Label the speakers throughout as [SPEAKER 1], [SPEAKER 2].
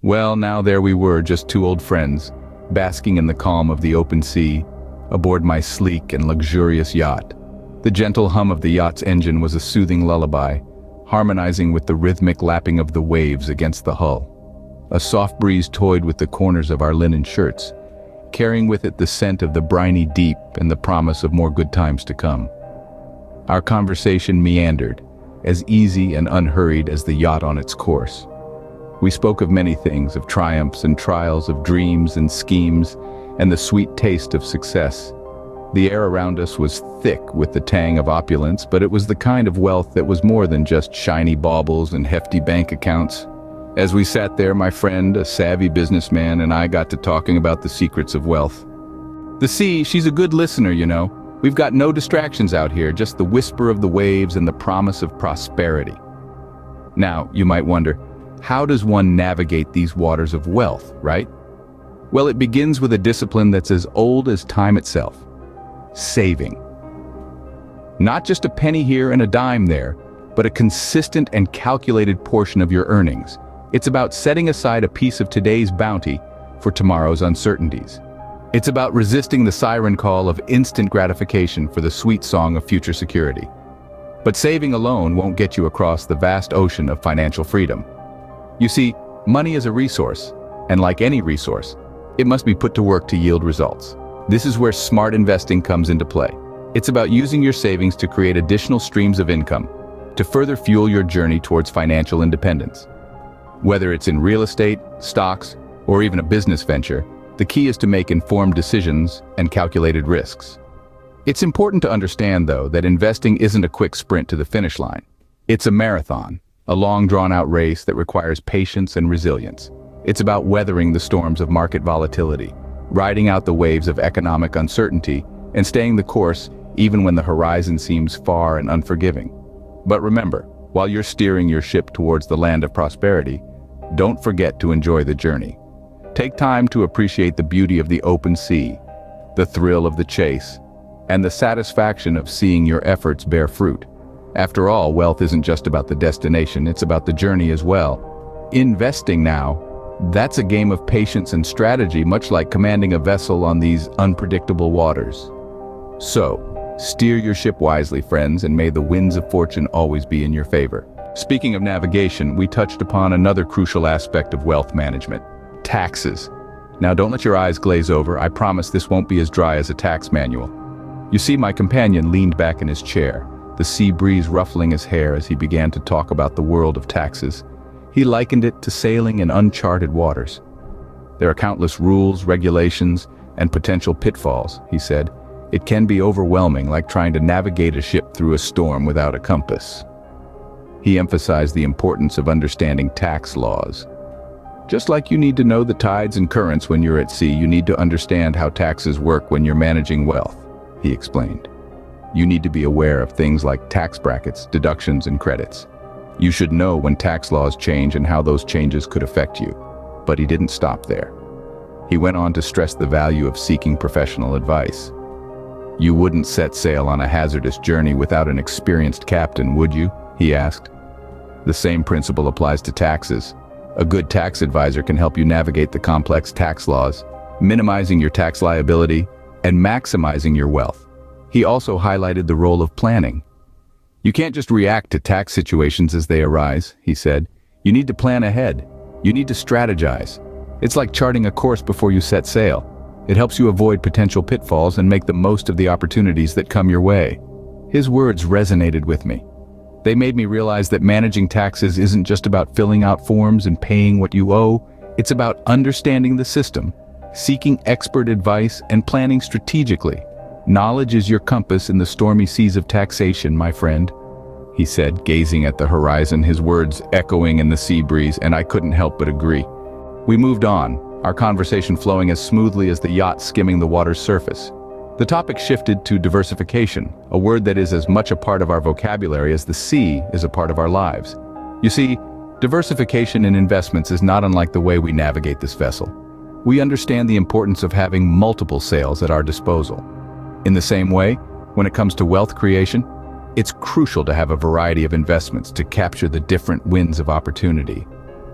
[SPEAKER 1] Well, now there we were, just two old friends, basking in the calm of the open sea, aboard my sleek and luxurious yacht. The gentle hum of the yacht's engine was a soothing lullaby, harmonizing with the rhythmic lapping of the waves against the hull. A soft breeze toyed with the corners of our linen shirts, carrying with it the scent of the briny deep and the promise of more good times to come. Our conversation meandered, as easy and unhurried as the yacht on its course. We spoke of many things, of triumphs and trials, of dreams and schemes, and the sweet taste of success. The air around us was thick with the tang of opulence, but it was the kind of wealth that was more than just shiny baubles and hefty bank accounts. As we sat there, my friend, a savvy businessman, and I got to talking about the secrets of wealth. The sea, she's a good listener, you know. We've got no distractions out here, just the whisper of the waves and the promise of prosperity. Now, you might wonder, how does one navigate these waters of wealth, right? Well, it begins with a discipline that's as old as time itself. Saving. Not just a penny here and a dime there, but a consistent and calculated portion of your earnings. It's about setting aside a piece of today's bounty for tomorrow's uncertainties. It's about resisting the siren call of instant gratification for the sweet song of future security. But saving alone won't get you across the vast ocean of financial freedom. You see, money is a resource, and like any resource, it must be put to work to yield results. This is where smart investing comes into play. It's about using your savings to create additional streams of income, to further fuel your journey towards financial independence. Whether it's in real estate, stocks, or even a business venture, the key is to make informed decisions and calculated risks. It's important to understand, though, that investing isn't a quick sprint to the finish line. It's a marathon, a long drawn-out race that requires patience and resilience. It's about weathering the storms of market volatility, riding out the waves of economic uncertainty, and staying the course even when the horizon seems far and unforgiving. But remember, while you're steering your ship towards the land of prosperity, don't forget to enjoy the journey. Take time to appreciate the beauty of the open sea, the thrill of the chase, and the satisfaction of seeing your efforts bear fruit. After all, wealth isn't just about the destination, it's about the journey as well. Investing now, that's a game of patience and strategy, much like commanding a vessel on these unpredictable waters. So, steer your ship wisely, friends, and may the winds of fortune always be in your favor. Speaking of navigation, we touched upon another crucial aspect of wealth management: taxes. Now don't let your eyes glaze over. I promise this won't be as dry as a tax manual. You see, my companion leaned back in his chair, the sea breeze ruffling his hair as he began to talk about the world of taxes. He likened it to sailing in uncharted waters. There are countless rules, regulations, and potential pitfalls, he said. It can be overwhelming, like trying to navigate a ship through a storm without a compass. He emphasized the importance of understanding tax laws. Just like you need to know the tides and currents when you're at sea, you need to understand how taxes work when you're managing wealth, he explained. You need to be aware of things like tax brackets, deductions, and credits. You should know when tax laws change and how those changes could affect you. But he didn't stop there. He went on to stress the value of seeking professional advice. You wouldn't set sail on a hazardous journey without an experienced captain, would you? He asked. The same principle applies to taxes. A good tax advisor can help you navigate the complex tax laws, minimizing your tax liability and maximizing your wealth. He also highlighted the role of planning. You can't just react to tax situations as they arise, he said. You need to plan ahead. You need to strategize. It's like charting a course before you set sail. It helps you avoid potential pitfalls and make the most of the opportunities that come your way. His words resonated with me. They made me realize that managing taxes isn't just about filling out forms and paying what you owe. It's about understanding the system, seeking expert advice, and planning strategically. Knowledge is your compass in the stormy seas of taxation, my friend, he said, gazing at the horizon, his words echoing in the sea breeze, and I couldn't help but agree. We moved on, our conversation flowing as smoothly as the yacht skimming the water's surface. The topic shifted to diversification, a word that is as much a part of our vocabulary as the sea is a part of our lives. You see, diversification in investments is not unlike the way we navigate this vessel. We understand the importance of having multiple sails at our disposal. In the same way, when it comes to wealth creation, it's crucial to have a variety of investments to capture the different winds of opportunity.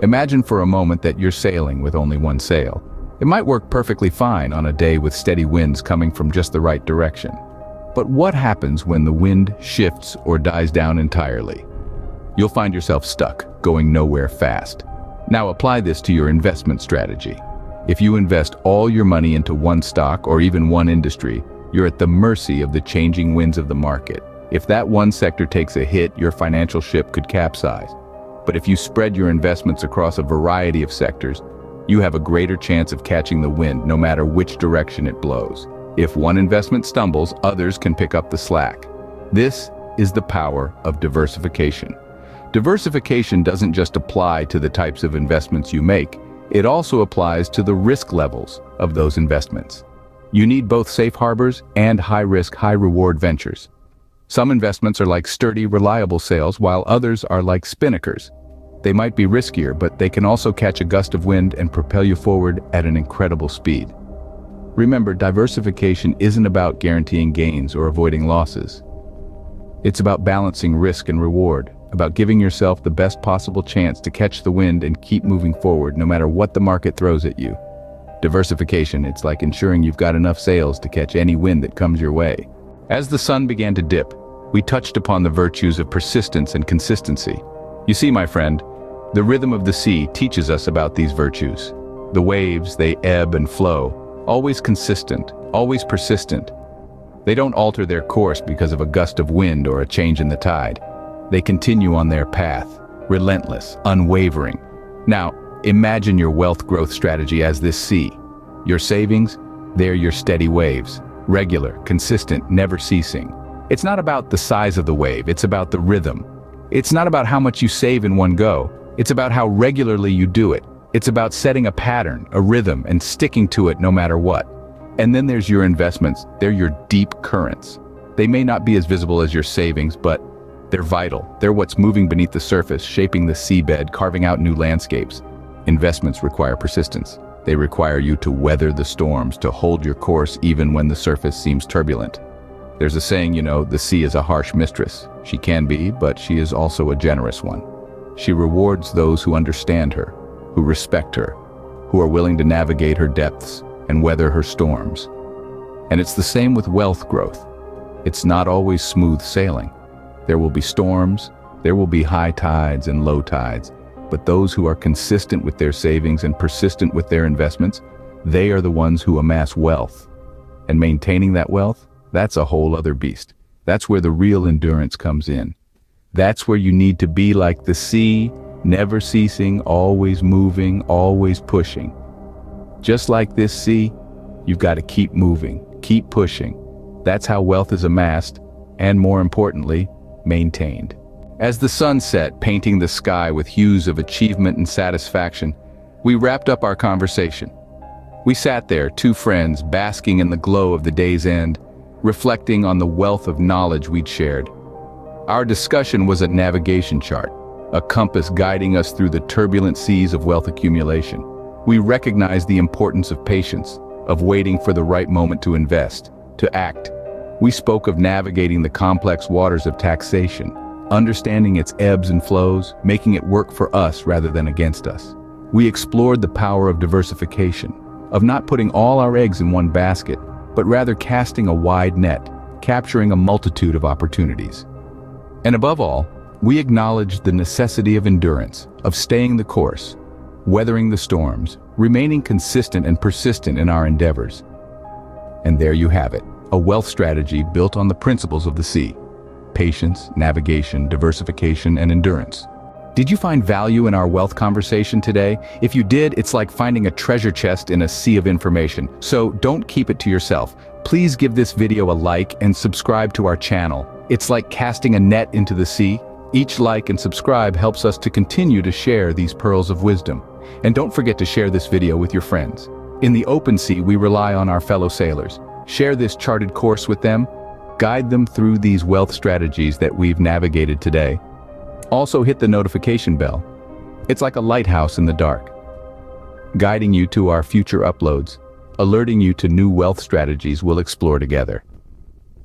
[SPEAKER 1] Imagine for a moment that you're sailing with only one sail. It might work perfectly fine on a day with steady winds coming from just the right direction. But what happens when the wind shifts or dies down entirely? You'll find yourself stuck, going nowhere fast. Now apply this to your investment strategy. If you invest all your money into one stock or even one industry, you're at the mercy of the changing winds of the market. If that one sector takes a hit, your financial ship could capsize. But if you spread your investments across a variety of sectors, you have a greater chance of catching the wind no matter which direction it blows. If one investment stumbles, others can pick up the slack. This is the power of diversification. Diversification doesn't just apply to the types of investments you make, it also applies to the risk levels of those investments. You need both safe harbors and high-risk, high-reward ventures. Some investments are like sturdy, reliable sails, while others are like spinnakers. They might be riskier, but they can also catch a gust of wind and propel you forward at an incredible speed. Remember, diversification isn't about guaranteeing gains or avoiding losses. It's about balancing risk and reward, about giving yourself the best possible chance to catch the wind and keep moving forward no matter what the market throws at you. Diversification, it's like ensuring you've got enough sails to catch any wind that comes your way. As the sun began to dip, we touched upon the virtues of persistence and consistency. You see, my friend, the rhythm of the sea teaches us about these virtues. The waves, they ebb and flow, always consistent, always persistent. They don't alter their course because of a gust of wind or a change in the tide. They continue on their path, relentless, unwavering. Now, imagine your wealth growth strategy as this sea. Your savings, they're your steady waves, regular, consistent, never ceasing. It's not about the size of the wave, it's about the rhythm. It's not about how much you save in one go, it's about how regularly you do it. It's about setting a pattern, a rhythm, and sticking to it no matter what. And then there's your investments, they're your deep currents. They may not be as visible as your savings, but they're vital. They're what's moving beneath the surface, shaping the seabed, carving out new landscapes. Investments require persistence. They require you to weather the storms, to hold your course even when the surface seems turbulent. There's a saying, the sea is a harsh mistress. She can be, but she is also a generous one. She rewards those who understand her, who respect her, who are willing to navigate her depths and weather her storms. And it's the same with wealth growth. It's not always smooth sailing. There will be storms, there will be high tides and low tides, but those who are consistent with their savings and persistent with their investments, they are the ones who amass wealth. And maintaining that wealth, that's a whole other beast. That's where the real endurance comes in. That's where you need to be like the sea, never ceasing, always moving, always pushing. Just like this sea, you've got to keep moving, keep pushing. That's how wealth is amassed, and more importantly, maintained. As the sun set, painting the sky with hues of achievement and satisfaction, we wrapped up our conversation. We sat there, two friends, basking in the glow of the day's end, reflecting on the wealth of knowledge we'd shared. Our discussion was a navigation chart, a compass guiding us through the turbulent seas of wealth accumulation. We recognized the importance of patience, of waiting for the right moment to invest, to act. We spoke of navigating the complex waters of taxation, understanding its ebbs and flows, making it work for us rather than against us. We explored the power of diversification, of not putting all our eggs in one basket, but rather casting a wide net, capturing a multitude of opportunities. And above all, we acknowledged the necessity of endurance, of staying the course, weathering the storms, remaining consistent and persistent in our endeavors. And there you have it, a wealth strategy built on the principles of the sea: patience, navigation, diversification, and endurance. Did you find value in our wealth conversation today? If you did, it's like finding a treasure chest in a sea of information. So don't keep it to yourself. Please give this video a like and subscribe to our channel. It's like casting a net into the sea. Each like and subscribe helps us to continue to share these pearls of wisdom. And don't forget to share this video with your friends. In the open sea, we rely on our fellow sailors. Share this charted course with them. Guide them through these wealth strategies that we've navigated today. Also hit the notification bell. It's like a lighthouse in the dark, guiding you to our future uploads, alerting you to new wealth strategies we'll explore together.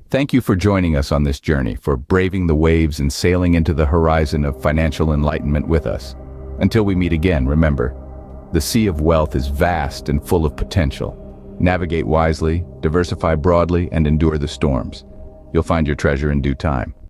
[SPEAKER 1] Thank you for joining us on this journey, for braving the waves and sailing into the horizon of financial enlightenment with us. Until we meet again, remember, the sea of wealth is vast and full of potential. Navigate wisely, diversify broadly, and endure the storms. You'll find your treasure in due time.